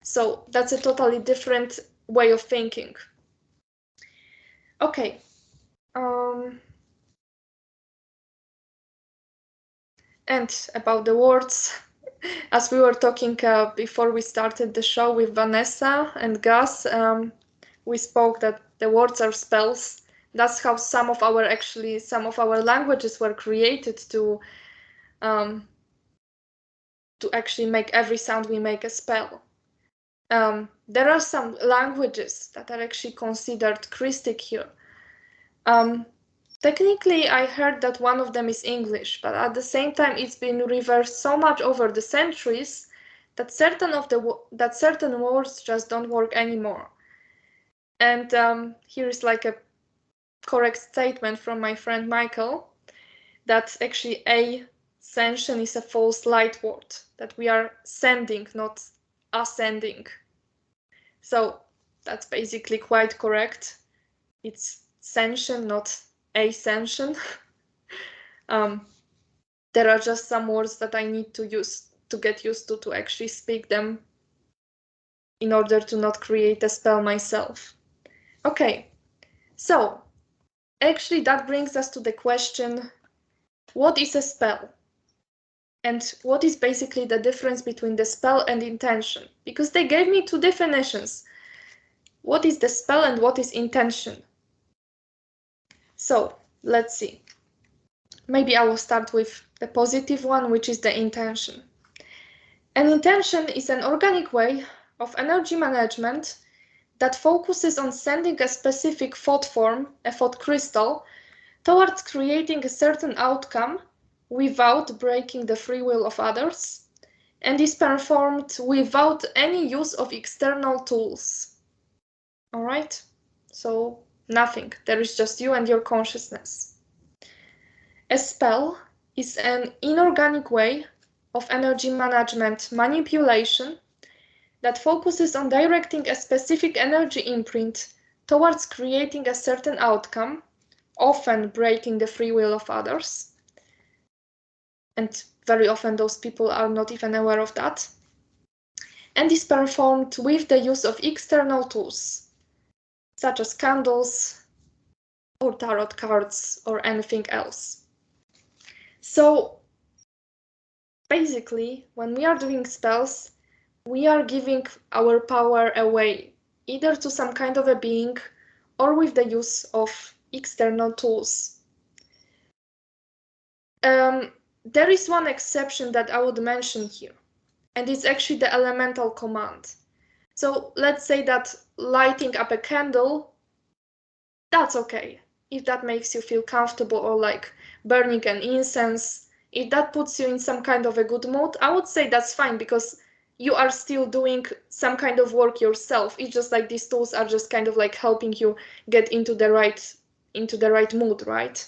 So that's a totally different way of thinking. Okay. And about the words, as we were talking before we started the show with Vanessa and Gus, we spoke that the words are spells. That's how some of our languages were created to actually make every sound we make a spell. There are some languages that are actually considered christic here. Technically, I heard that one of them is English, but at the same time, it's been reversed so much over the centuries that certain words just don't work anymore. And here is like a correct statement from my friend Michael that actually ascension is a false light word, that we are sending, not ascending. So that's basically quite correct. It's ascension, not ascension. There are just some words that I need to get used to actually speak them in order to not create a spell myself. Okay, so actually that brings us to the question, what is a spell? And what is basically the difference between the spell and intention? Because they gave me two definitions. What is the spell and what is intention? So let's see. Maybe I will start with the positive one, which is the intention. An intention is an organic way of energy management that focuses on sending a specific thought form, a thought crystal, towards creating a certain outcome without breaking the free will of others, and is performed without any use of external tools. All right? So nothing. There is just you and your consciousness. A spell is an inorganic way of energy management manipulation that focuses on directing a specific energy imprint towards creating a certain outcome, often breaking the free will of others. And very often those people are not even aware of that. And is performed with the use of external tools, such as candles or tarot cards or anything else. So basically, when we are doing spells, we are giving our power away, either to some kind of a being or with the use of external tools. There is one exception that I would mention here, and it's actually the elemental command. So let's say that lighting up a candle, that's okay. If that makes you feel comfortable, or like burning an incense, if that puts you in some kind of a good mood, I would say that's fine, because you are still doing some kind of work yourself. It's just like these tools are just kind of like helping you get into the right mood, right?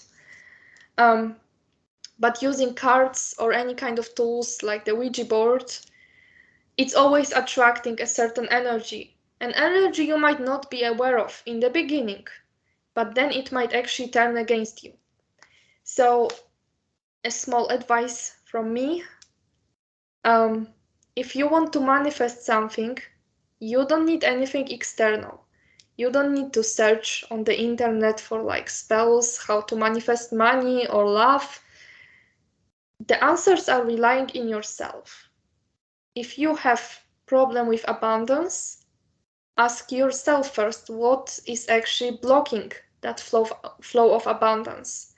But using cards or any kind of tools like the Ouija board, it's always attracting a certain energy, an energy you might not be aware of in the beginning, but then it might actually turn against you. So a small advice from me, if you want to manifest something, you don't need anything external. You don't need to search on the internet for like spells, how to manifest money or love. The answers are relying in yourself. If you have problem with abundance, ask yourself first what is actually blocking that flow of abundance.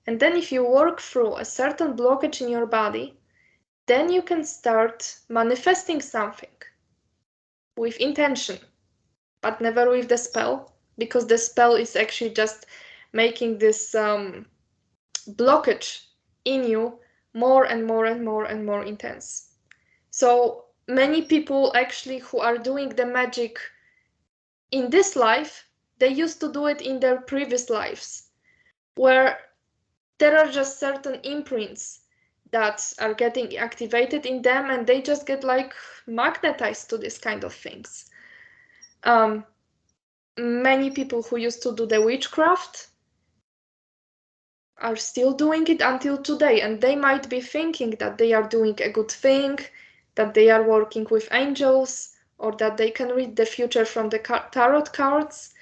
And then if you work through a certain blockage in your body, then you can start manifesting something with intention, but never with the spell, because the spell is actually just making this blockage in you more and more and more and more intense. So many people actually who are doing the magic in this life, they used to do it in their previous lives, where there are just certain imprints that are getting activated in them, and they just get like magnetized to this kind of things. Many people who used to do the witchcraft are still doing it until today, and they might be thinking that they are doing a good thing, that they are working with angels, or that they can read the future from the tarot cards,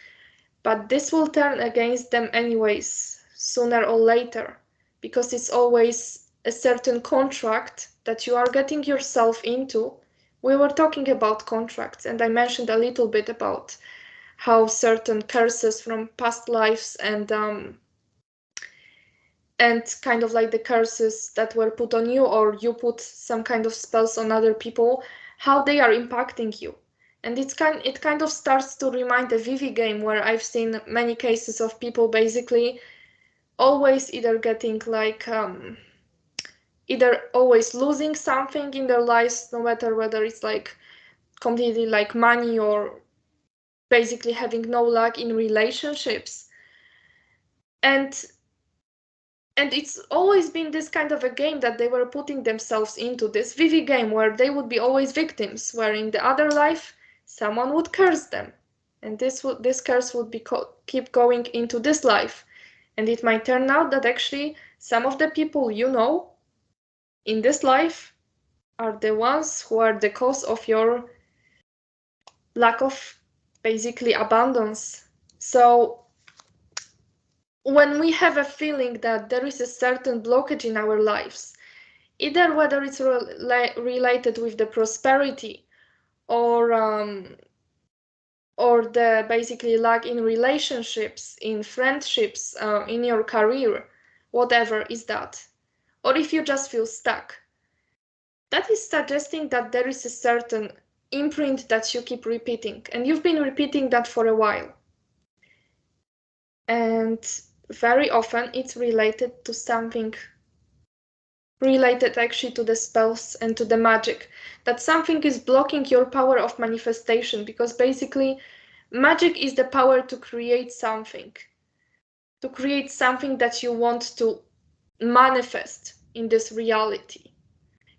but this will turn against them anyways, sooner or later, because it's always a certain contract that you are getting yourself into. We were talking about contracts, and I mentioned a little bit about how certain curses from past lives and kind of like the curses that were put on you, or you put some kind of spells on other people, how they are impacting you. And it kind of starts to remind the Vivi game, where I've seen many cases of people basically always either getting like either always losing something in their lives, no matter whether it's like completely like money or basically having no luck in relationships. And it's always been this kind of a game that they were putting themselves into, this VV game where they would be always victims, where in the other life someone would curse them, and this curse would be keep going into this life. And it might turn out that actually some of the people you know in this life are the ones who are the cause of your lack of basically abundance. So when we have a feeling that there is a certain blockage in our lives, either whether it's related with the prosperity or the basically lack in relationships, in friendships, in your career, whatever is that, or if you just feel stuck, that is suggesting that there is a certain imprint that you keep repeating, and you've been repeating that for a while. And very often it's related to something related actually to the spells and to the magic, that something is blocking your power of manifestation, because basically magic is the power to create something that you want to manifest in this reality.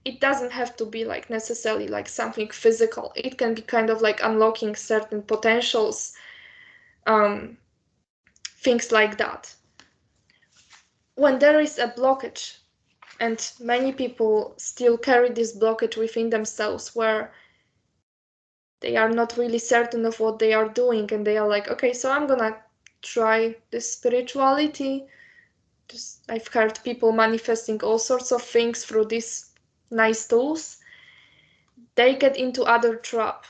It doesn't have to be like necessarily like something physical. It can be kind of like unlocking certain potentials, things like that. When there is a blockage, and many people still carry this blockage within themselves, where they are not really certain of what they are doing, and they are like, okay, so I'm gonna try this spirituality. I've heard people manifesting all sorts of things through these nice tools. They get into other trap,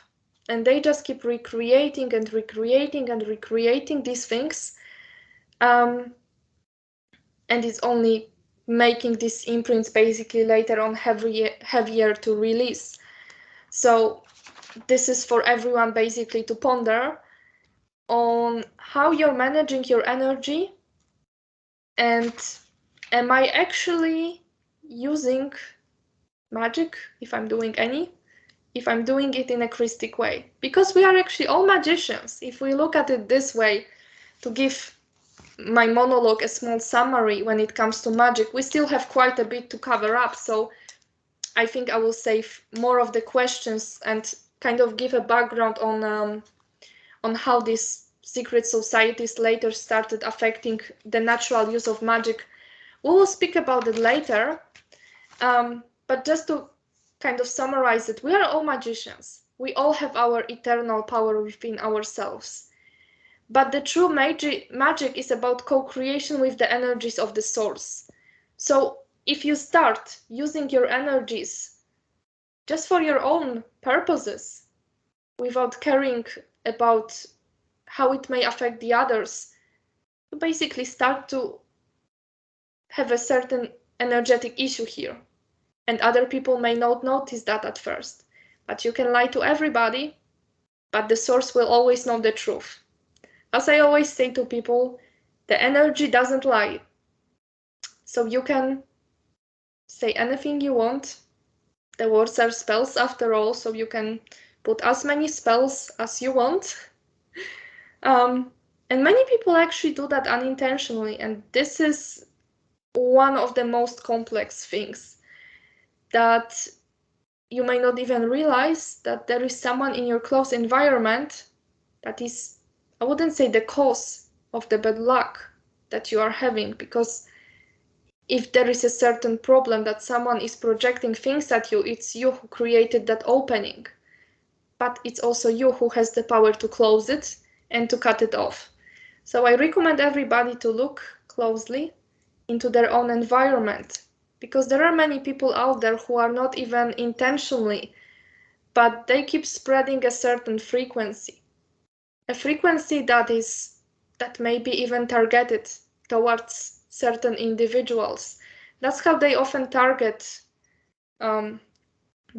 and they just keep recreating and recreating and recreating these things, and it's only making these imprints basically later on heavier to release. So this is for everyone basically to ponder on how you're managing your energy, and am I actually using magic, if I'm doing any, if I'm doing it in a christic way, because we are actually all magicians. If we look at it this way, to give my monologue a small summary when it comes to magic, we still have quite a bit to cover up, so I think I will save more of the questions and kind of give a background on how these secret societies later started affecting the natural use of magic. We will speak about it later, but just to kind of summarize it, we are all magicians. We all have our eternal power within ourselves. But the true magic is about co-creation with the energies of the source. So if you start using your energies just for your own purposes, without caring about how it may affect the others, you basically start to have a certain energetic issue here. And other people may not notice that at first. But you can lie to everybody, but the source will always know the truth. As I always say to people, the energy doesn't lie. So you can say anything you want. The words are spells after all, so you can put as many spells as you want. And many people actually do that unintentionally, and this is one of the most complex things, that you may not even realize that there is someone in your close environment that is, I wouldn't say the cause of the bad luck that you are having, because if there is a certain problem that someone is projecting things at you, it's you who created that opening, but it's also you who has the power to close it and to cut it off. So I recommend everybody to look closely into their own environment, because there are many people out there who are not even intentionally, but they keep spreading a certain frequency. A frequency that may be even targeted towards certain individuals. That's how they often target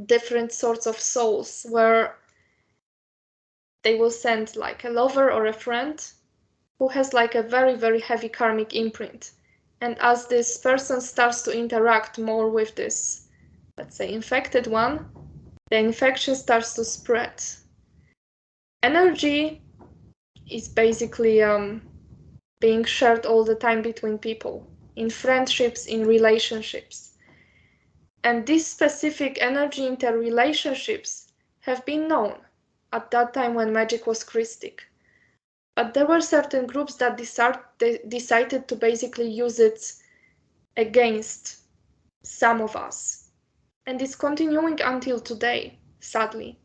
different sorts of souls, where they will send like a lover or a friend who has like a very, very heavy karmic imprint. And as this person starts to interact more with this, let's say, infected one, the infection starts to spread. Energy is basically being shared all the time between people, in friendships, in relationships. And these specific energy interrelationships have been known at that time when magic was christic. But there were certain groups that decided to basically use it against some of us. And it's continuing until today, sadly.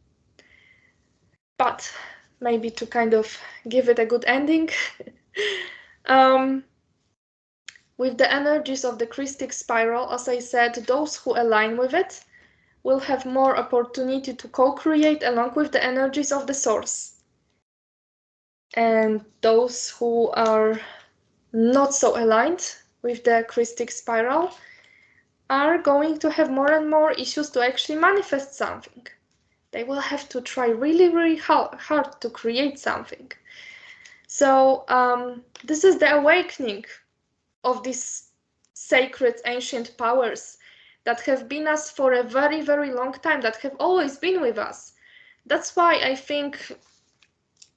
But maybe to kind of give it a good ending, with the energies of the christic spiral, as I said, those who align with it will have more opportunity to co-create along with the energies of the source. And those who are not so aligned with the christic spiral are going to have more and more issues to actually manifest something. They will have to try really, really hard to create something. So this is the awakening of these sacred ancient powers that have been us for a very, very long time, that have always been with us. That's why I think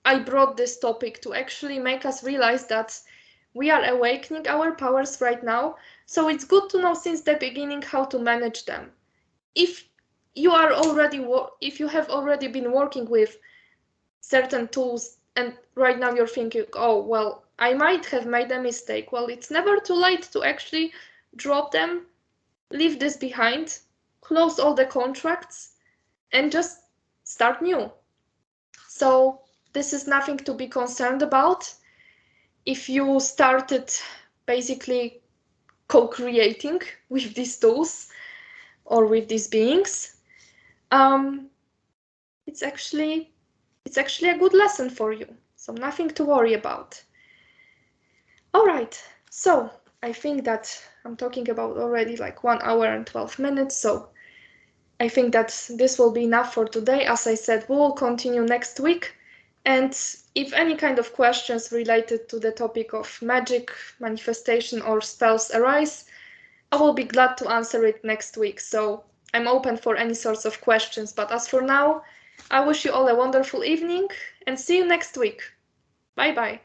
I brought this topic, to actually make us realize that we are awakening our powers right now. So it's good to know since the beginning how to manage them. If you have already been working with certain tools and right now you're thinking, oh, well, I might have made a mistake. Well, it's never too late to actually drop them, leave this behind, close all the contracts, and just start new. So this is nothing to be concerned about. If you started basically co-creating with these tools or with these beings, it's actually a good lesson for you. So nothing to worry about. All right, so I think that I'm talking about already like 1 hour and 12 minutes. So I think that this will be enough for today. As I said, we will continue next week. And if any kind of questions related to the topic of magic, manifestation, or spells arise, I will be glad to answer it next week. So I'm open for any sorts of questions. But as for now, I wish you all a wonderful evening and see you next week. Bye-bye.